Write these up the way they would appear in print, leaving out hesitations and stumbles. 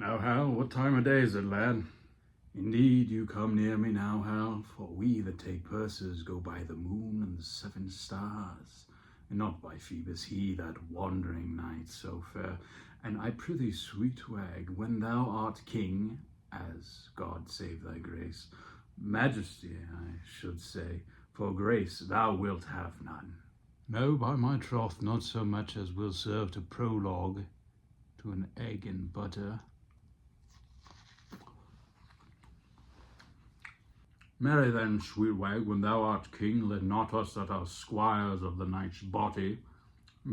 Now, Hal, what time of day is it, lad? Indeed, you come near me now, Hal, for we that take purses go by the moon and the 7 stars, and not by Phoebus, he that wandering night so fair. And I prithee, sweet wag, when thou art king, as God save thy grace, majesty, I should say, for grace thou wilt have none. No, by my troth, not so much as will serve to prologue to an egg and butter. Marry then, sweet wag, when thou art king, let not us that are squires of the night's body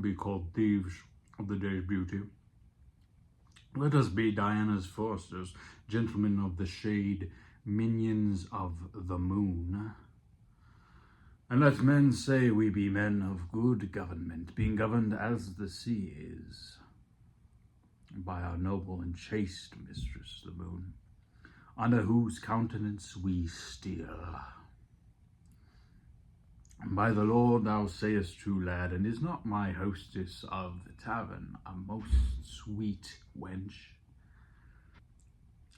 be called thieves of the day's beauty. Let us be Diana's foresters, gentlemen of the shade, minions of the moon. And let men say we be men of good government, being governed as the sea is, by our noble and chaste mistress, the moon, under whose countenance we steal. By the Lord, thou sayest true, lad, and is not my hostess of the tavern a most sweet wench?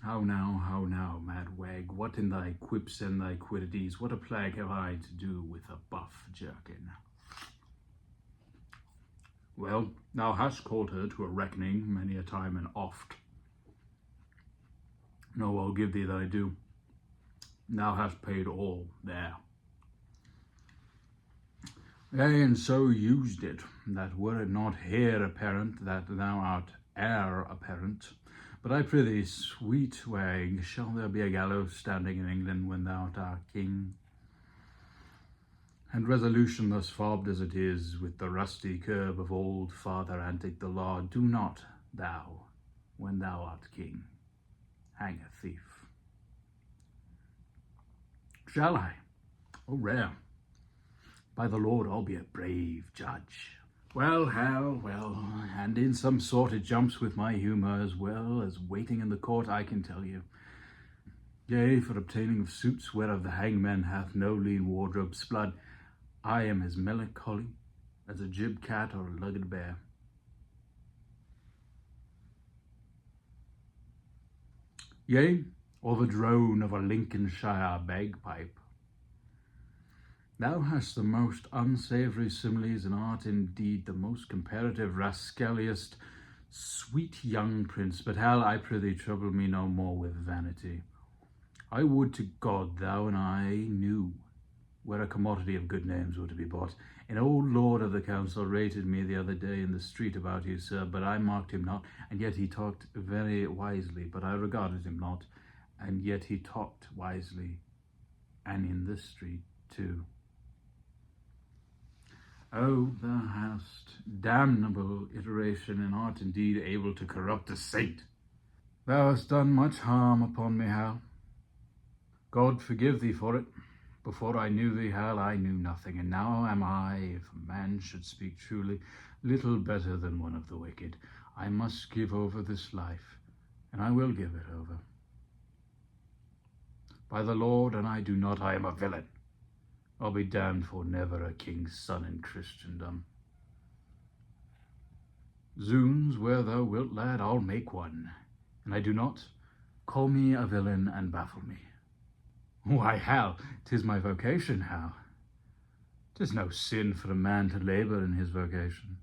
How now, mad wag, what in thy quips and thy quiddities, what a plague have I to do with a buff jerkin? Well, thou hast called her to a reckoning many a time and oft. No, I'll give thee thy due. Thou hast paid all there. Yea, and so used it, that were it not here apparent that thou art heir apparent. But I prithee, sweet wag, shall there be a gallows standing in England when thou art our king? And resolution thus fobbed as it is, with the rusty curb of old Father Antic the law, do not thou, when thou art king, hang a thief. Shall I? Oh, rare. By the Lord, I'll be a brave judge. Well, Hal, well, and in some sort it jumps with my humour as well as waiting in the court, I can tell you. Yea, for obtaining of suits whereof the hangman hath no lean wardrobe's blood, I am as melancholy as a gib cat or a lugged bear. Yea, or the drone of a Lincolnshire bagpipe. Thou hast the most unsavoury similes, and art indeed the most comparative rascaliest sweet young prince. But Hal, I prithee, trouble me no more with vanity. I would to God thou and I knew where a commodity of good names were to be bought. An old lord of the council rated me the other day in the street about you, sir, but I marked him not, and yet he talked very wisely, but I regarded him not, and yet he talked wisely, and in this street too. Oh, thou hast damnable iteration, and art indeed able to corrupt a saint. Thou hast done much harm upon me, Hal. God forgive thee for it. Before I knew thee, Hal, I knew nothing, and now am I, if a man should speak truly, little better than one of the wicked. I must give over this life, and I will give it over. By the Lord, and I do not, I am a villain. I'll be damned for never a king's son in Christendom. Zoons, where thou wilt, lad, I'll make one, and I do not, call me a villain and baffle me. Why, Hal, 'tis my vocation, Hal. 'Tis no sin for a man to labour in his vocation.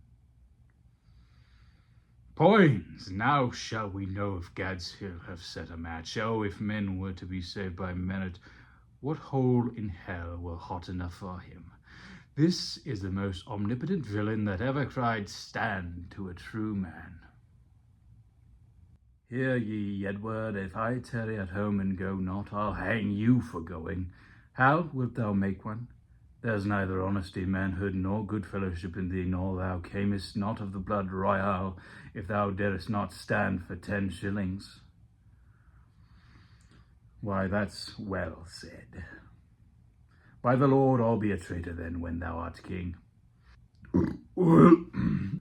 Poins, now shall we know if Gad's Hill have set a match. Oh, if men were to be saved by merit, what hole in hell were hot enough for him? This is the most omnipotent villain that ever cried stand to a true man. Hear ye, Edward, if I tarry at home and go not, I'll hang you for going. Hal, wilt thou make one? There's neither honesty, manhood, nor good fellowship in thee, nor thou camest not of the blood royal, if thou darest not stand for 10 shillings. Why, that's well said. By the Lord, I'll be a traitor then, when thou art king.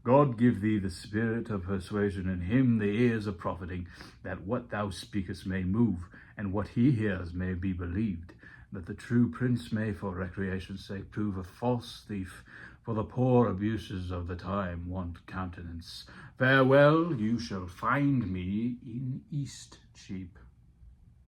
God give thee the spirit of persuasion, and him the ears of profiting, that what thou speakest may move, and what he hears may be believed, that the true prince may for recreation's sake prove a false thief, for the poor abuses of the time want countenance. Farewell, you shall find me in Eastcheap.